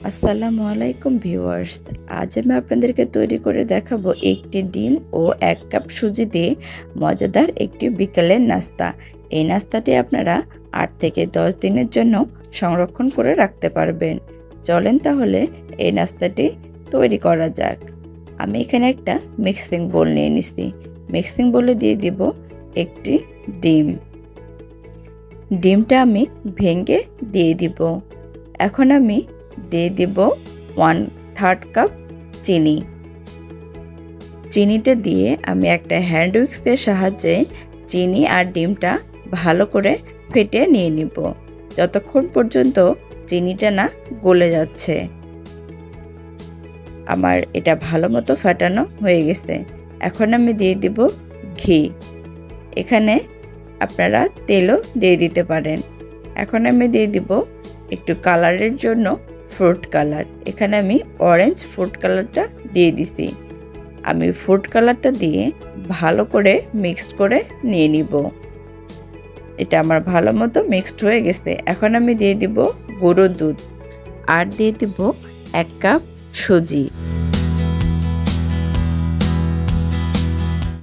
আসসালামু আলাইকুম ভিউয়ার্স। আজ আমি আপনাদেরকে তৈরি করে দেখাবো একটি ডিম ও 1 কাপ সুজি দিয়ে মজাদার একটি বিকেলের নাস্তা। এই নাস্তাটি আপনারা 8 থেকে 10 দিনের জন্য সংরক্ষণ করে রাখতে পারবেন। চলেন তাহলে এই নাস্তাটি তৈরি করা যাক। আমি এখানে একটা মিক্সিং বোল নিয়ে নিছি। মিক্সিং বোলে দিয়ে দিব একটি ডিম। ডিমটা আমি ভেঙে দিয়ে দিব। এখন আমি দিয়ে দিব 1/3 কাপ চিনি। চিনিটা দিয়ে আমি একটা হ্যান্ড উইক্সের সাহায্যে চিনি আর ডিমটা ভালো করে ফেটে নিয়ে নিব, যতক্ষণ পর্যন্ত চিনিটা না গলে যাচ্ছে। আমার এটা ভালো মতো ফাটানো হয়ে গেছে। এখন আমি দিয়ে দিব ঘি। এখানে আপনারা তেলও দিয়ে দিতে পারেন। এখন আমি দিয়ে দিব একটু কালারের জন্য ফ্রুট কালার। এখানে আমি অরেঞ্জ ফ্রুট কালারটা দিয়ে দিছি। আমি ফ্রুট কালারটা দিয়ে ভালো করে মিক্সড করে নিয়ে নিব। এটা আমার ভালো মতো মিক্সড হয়ে গেছে। এখন আমি দিয়ে দিব গুঁড়ো দুধ আর দিয়ে দিব 1 কাপ সুজি।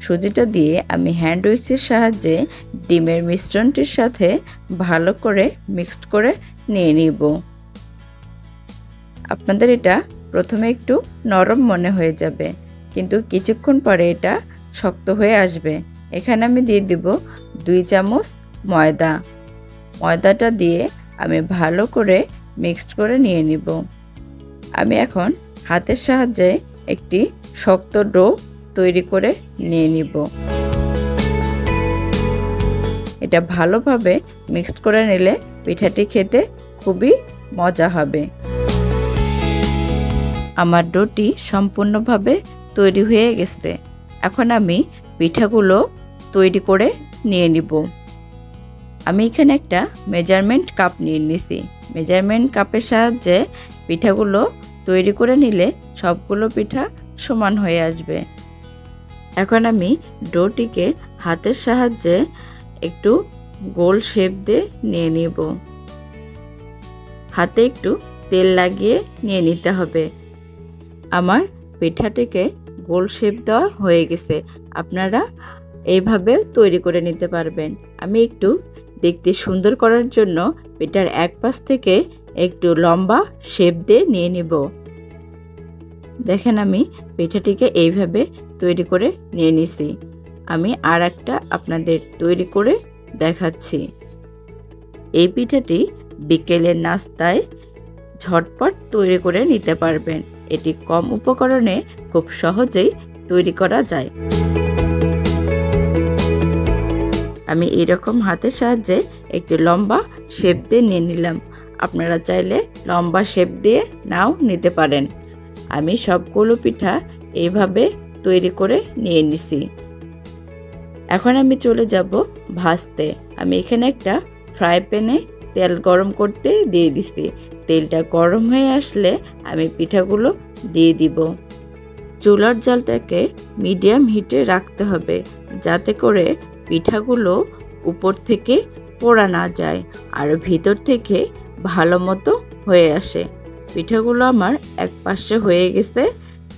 সুজিটা দিয়ে আমি হ্যান্ড উইক্সের সাহায্যে ডিমের মিশ্রণটির সাথে ভালো করে মিক্সড করে নিয়ে নিব। আপনাদের এটা প্রথমে একটু নরম মনে হয়ে যাবে, কিন্তু কিছুক্ষণ পরে এটা শক্ত হয়ে আসবে। এখানে আমি দিয়ে দিব 2 চামচ ময়দা। ময়দাটা দিয়ে আমি ভালো করে মিক্সড করে নিয়ে নিব। আমি এখন হাতের সাহায্যে একটি শক্ত ডো তৈরি করে নিয়ে নিব। এটা ভালোভাবে মিক্সড করে নিলে পিঠাটি খেতে খুবই মজা হবে। আমার ডোটি সম্পূর্ণভাবে তৈরি হয়ে গেছে। এখন আমি পিঠাগুলো তৈরি করে নিয়ে নিব। আমি এখানে একটা মেজারমেন্ট কাপ নিয়ে নিছি। মেজারমেন্ট কাপের সাহায্যে পিঠাগুলো তৈরি করে নিলে সবগুলো পিঠা সমান হয়ে আসবে। এখন আমি ডোটিকে হাতের সাহায্যে একটু গোল শেপ দিয়ে নিয়ে নিব। হাতে একটু তেল লাগিয়ে নিয়ে নিতে হবে। আমার পিঠাটিকে গোল শেপ দেওয়া হয়ে গেছে। আপনারা এইভাবে তৈরি করে নিতে পারবেন। আমি একটু দেখতে সুন্দর করার জন্য পিঠার এক পাশ থেকে একটু লম্বা শেপ দিয়ে নিয়ে নিব। দেখেন আমি পিঠাটিকে এইভাবে তৈরি করে নিয়ে নিছি। আমি আর একটা আপনাদের তৈরি করে দেখাচ্ছি। এই পিঠাটি বিকেলের নাস্তায় ঝটপট তৈরি করে নিতে পারবেন। এটি কম উপকরণে খুব সহজেই তৈরি করা যায়। আমি এরকম হাতের সাহায্যে একটু লম্বা শেপ দিয়ে নিয়ে নিলাম। আপনারা চাইলে লম্বা শেপ দিয়ে নাও নিতে পারেন। আমি সবগুলো পিঠা এইভাবে তৈরি করে নিয়ে নিছি। এখন আমি চলে যাব ভাজতে। আমি এখানে একটা ফ্রাই প্যানে তেল গরম করতে দিয়ে দিছি। তেলটা গরম হয়ে আসলে আমি পিঠাগুলো দিয়ে দিব। চুলার জালটাকে মিডিয়াম হিটে রাখতে হবে, যাতে করে পিঠাগুলো উপর থেকে পোড়া না যায় আর ভিতর থেকে ভালো মতো হয়ে আসে। পিঠাগুলো আমার এক পাশে হয়ে গেছে।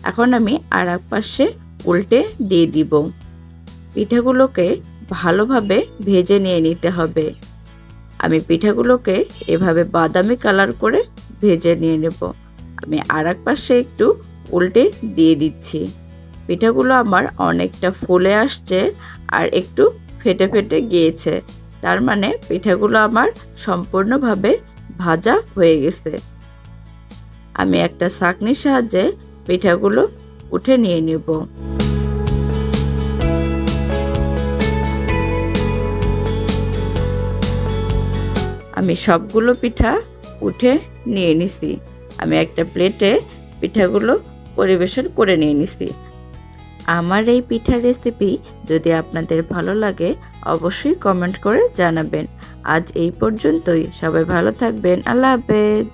এখন আমি আর এক পাশে উল্টে দিয়ে দিব। পিঠাগুলোকে ভালোভাবে ভেজে নিয়ে নিতে হবে। আমি পিঠাগুলোকে এভাবে বাদামি কালার করে ভেজে নিয়ে নেব। আমি আর এক পাশে একটু উল্টে দিয়ে দিচ্ছি। পিঠাগুলো আমার অনেকটা ফুলে আসছে আর একটু ফেটে ফেটে গিয়েছে। তার মানে পিঠাগুলো আমার সম্পূর্ণভাবে ভাজা হয়ে গেছে। আমি একটা ছাঁকনির সাহায্যে পিঠাগুলো উঠে নিয়ে নেব। আমি সবগুলো পিঠা উঠে নিয়ে নিছি। আমি একটা প্লেটে পিঠাগুলো পরিবেশন করে নিয়ে নিছি। আমার এই পিঠার রেসিপি যদি আপনাদের ভালো লাগে অবশ্যই কমেন্ট করে জানাবেন। আজ এই পর্যন্তই। সবাই ভালো থাকবেন। আল্লাহ হাফেজ।